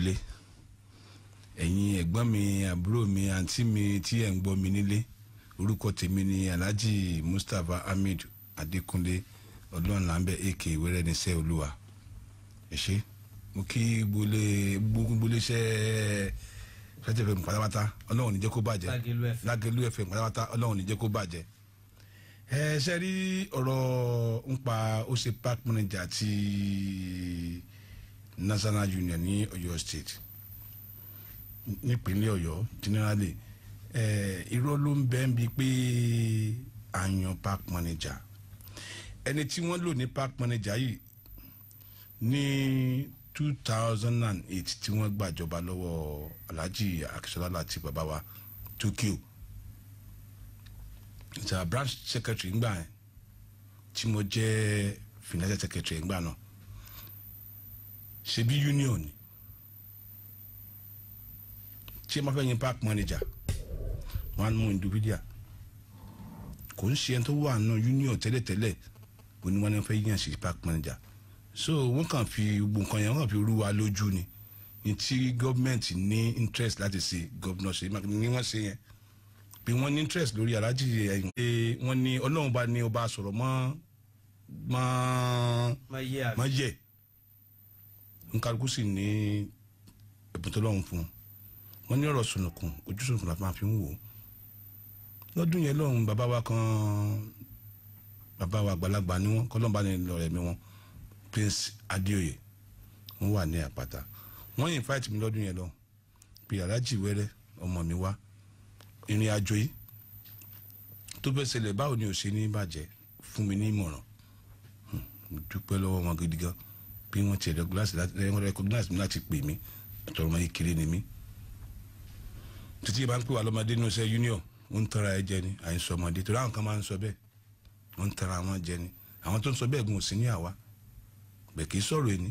ilé ẹ̀yin ẹ̀gbọ́n mi àbúrò mi àǹtí mi tí ẹ̀ ń gbọ́ mi nílé orúkọ tèmi ni Alhaji Mustapha Hamid Adékúnlé Ọlọ́runláńbẹ aka Wẹ́rẹ́nisẹ́ Olúwa ẹ ṣé mo kí gbogbo iṣẹ́ fẹ́tẹ̀fẹ́ pátápátá Ọlọ́run ní jẹ́ kó bàjẹ́ Lágẹ̀lú FM pátápátá Ọlọ́run ní jẹ́ kó bàjẹ́ ṣe rí ọ̀rọ̀ ń pa ó ṣe park manager ti National Union ní Ọ̀yọ́ State nípínlẹ̀ Ọ̀yọ́ generally irọ́ ló ń bẹ ń bi pé àyàn park manager ẹni tí wọ́n lò ní park manager yìí ní 2008 tí wọ́n gbàjọba lọ́wọ́ Alhaji Akínsọ́lá láti bàbá wa Tokyo ìta branch secretary ńgbà yẹn tí mo jẹ́ financial secretary ńgbà náà ṣebí union ni tí ẹ máa fẹ́ yin park manager wọ́n á mú individual kò ń ṣe ẹni tó wà nù union tẹ́lẹ̀tẹ́lẹ̀ òní wọ́n ní fẹ́ yíyan sí park manager so wọ́n kàn fi gbogbo nǹkan yẹn wọ́n kàn fi rú wa lójú ni ní tí gọ́ọ̀mẹ̀ntì ní interest láti ṣe gọ́ọ̀nà ṣe ní wọ́n ṣe yẹn pé wọ́n ní interest lórí Alhaji ẹ̀yìn pé wọ́n ní Ọlọ́run bá ní ọba sọ̀rọ̀ mọ́ yẹ nkálukú sì ní ẹ̀bùn tó lọ́run fún un wọ́n ní ọ̀rọ̀ sunukun ojú sunukun la máa fi ń wò lọ́dún yẹn lọ́run bàbá wa àgbàlagbà ni wọ́n kọ́lọ́mbà ní lọ́rẹ̀ mi wọn Prince Adéoyè wọ́n wà ní àpáta wọ́n invite mi lọ́dún yẹn lọ pé Alhaji Wẹ́rẹ́ ọmọ mi wá ìrìn àjò yìí tó bẹ́ ṣẹlẹ̀ báwo ni ò ṣe ní bàjẹ́ fún mi ní ìmọ̀ràn mo dúpẹ́ lọ́wọ́ wọn gidi gan bí wọ́n ti recognize mi láti pè mí àtọ̀rọ̀ ọmọ yìí kéré ni mí títí bá ń pè wá lọ́mọdé nínú iṣẹ́ union wọ́n ń tara ẹ jẹ ni àìsàn ọmọdé torí àwọn kan máa ń sọ bẹ́ẹ̀ wọ́n ń tara wọn jẹ ni àwọn tó ń sọ bẹ́ẹ̀ gun òsì ní àwa bẹ́ẹ̀ kì í sọ̀rọ̀ ẹni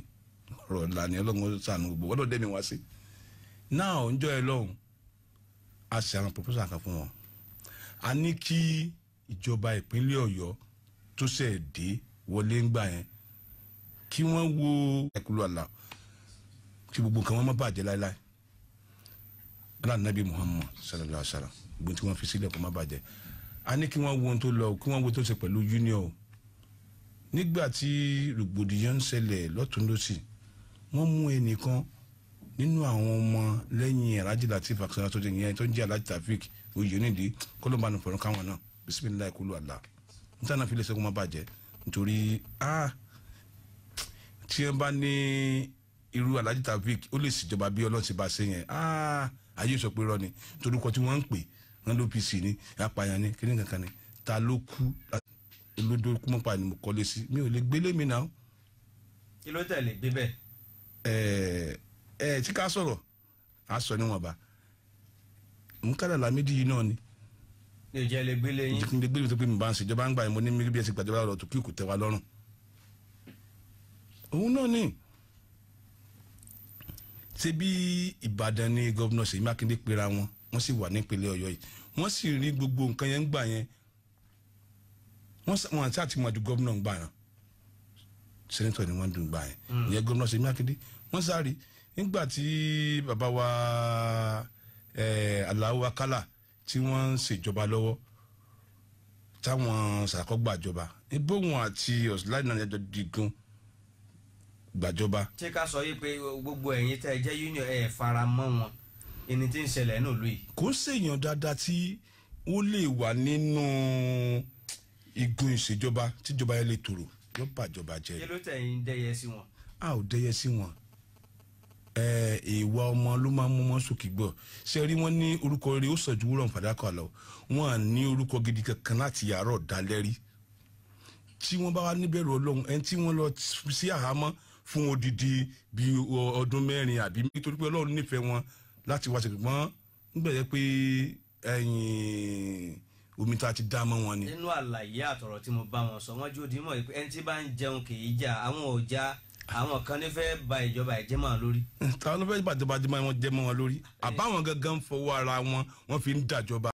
ọ̀rọ̀ ńlá ni Ọlọ́run sànù gbogbo wọ́n lọ dẹ́mi wá sí náà ń jọ ẹ lọ́hùn a ṣe àwọn proposal kan fún wọn a ní kí ìjọba ìpínlẹ̀ Ọ̀yọ́ tó ṣẹ̀ dé wọlé ńgbà yẹn kí wọ́n wo ẹ̀kúlù àlà kí gbogbo nǹkan wọn má bàjẹ́ láéláé Ànábì Muhammad sallallahu alaihi wasallam gbogbo tí wọ́n fi sílẹ̀ kó má bàjẹ́ a ní kí wọ́n wo ohun tó lọ kí wọ́n wo tó ṣe pẹ̀lú union nígbà tí rògbòdìyàn ń ṣẹlẹ̀ lọ́tún lọ́sì wọ́n mú ẹnìkan nínú àwọn ọmọ lẹ́yìn Alhaji Lateef Akínsọ́lá tó jẹ́ ìyẹn tó ń jẹ́ Alhaji Taofeek Oyènídé kọ́lọ́mbánu fọ̀rọ̀ káwọn náà bisimilayi kúlù àlá níta náà fi lè ṣe kó má bàjẹ́ nítorí tí wọ́n bá ní irú Alhaji Taofeek ó lè ṣèjọba bí Ọlọ́run ti bá ṣe yẹn ayé sọ pé rọ ni torí kọ́ tí wọ́n ń pè wọ́n ló PC ni apààyàn ni kíní kankan ni ta ló kú olódó kúmọ́pá ni mo kọ́lé sí mi ò lè gbélé mi náà. kí ló tẹ̀lé gbé bẹ́ẹ̀. Tí ká sọ̀rọ̀ a sọ níwọ̀nba Murtala Lamidi yìí náà ni. ní ìjẹ́ lè gbélé yín. ìjẹ́ lè gbélé tó pé mi bá ń ṣèjọba ń gbà yín mo ní mi bí ẹ ti gbàjọba lọ tó kí kò tẹ́ wa lọ́rùn. òun náà ni ṣe bí Ìbàdàn ní gómìnà Ṣèyí Mákindé pera wọn sì wà nípínlẹ̀ Ọ̀yọ́ yìí wọ́n sì rí gbogbo nǹkan yẹn ń gbà yẹn wọ́n àti àtìmọ̀dù gómìnà ń gbà yẹn sẹ́nitọ̀ ni wọ́n dùn gbà yẹn ìyẹn gómìnà Ṣèyí Mákindé wọ́n sáré nígbà tí bàbá wa Aláò Akálà tí wọ́n ń ṣèjọba lọ́wọ́ táwọn Sàràkọ́ gbàjọba ibòhùn àti Ọ̀ṣùnláì náà ẹjọ́ digun gbàjọba. ṣé ká sọ yìí pé gbogbo ẹ̀yin tẹ́ ẹ jẹ́ union ẹ̀ fara mọ́ wọn ẹni tí ń ṣẹlẹ̀ náà lóye. kò ṣèyàn dáadáa tí ó lè wà nínú igun ìṣèjọba tíjọba yẹn lè tòrò yóò bàjọba jẹ. kí ló tẹ̀ ń dẹ́yẹ sí wọn. a ò dẹ́yẹ sí wọn ìwà ọmọ ló máa ń mú wọn sókè gbọ́ ṣe rí wọn ní orúkọ rere ó sọjú wúrọ̀ fàdákà lọ wọn à ní orúkọ gidi kankan láti yàrá ọ̀dálẹ́rí tí wọ́n bá wá níbẹ̀rù Ọlọ́run ẹni tí wọ́n lọ sí àhámọ́ fún odidi bíi ọdún 4 àbí nítorí pé Ọlọ́run nífẹ̀ẹ́ wọn láti wá ṣègbọ́n nígbẹ̀yẹ pé omi tá a ti dá mọ́ wọn ni. nínú àlàyé àtọ̀rọ̀ tí mo bá wọn sọ wọ́n jó dímọ̀ pé ẹni tí bá ń jẹun kì í jà àwọn ò já àwọn kan ní fẹ́ ba ìjọba ìjẹ́ mọ́ wọn lórí. táwọn ló fẹ́ bàjọba jẹ́ mọ́ wọn lórí àbáwọn gangan fọwọ́ ara wọn wọ́n fi ń dàjọba.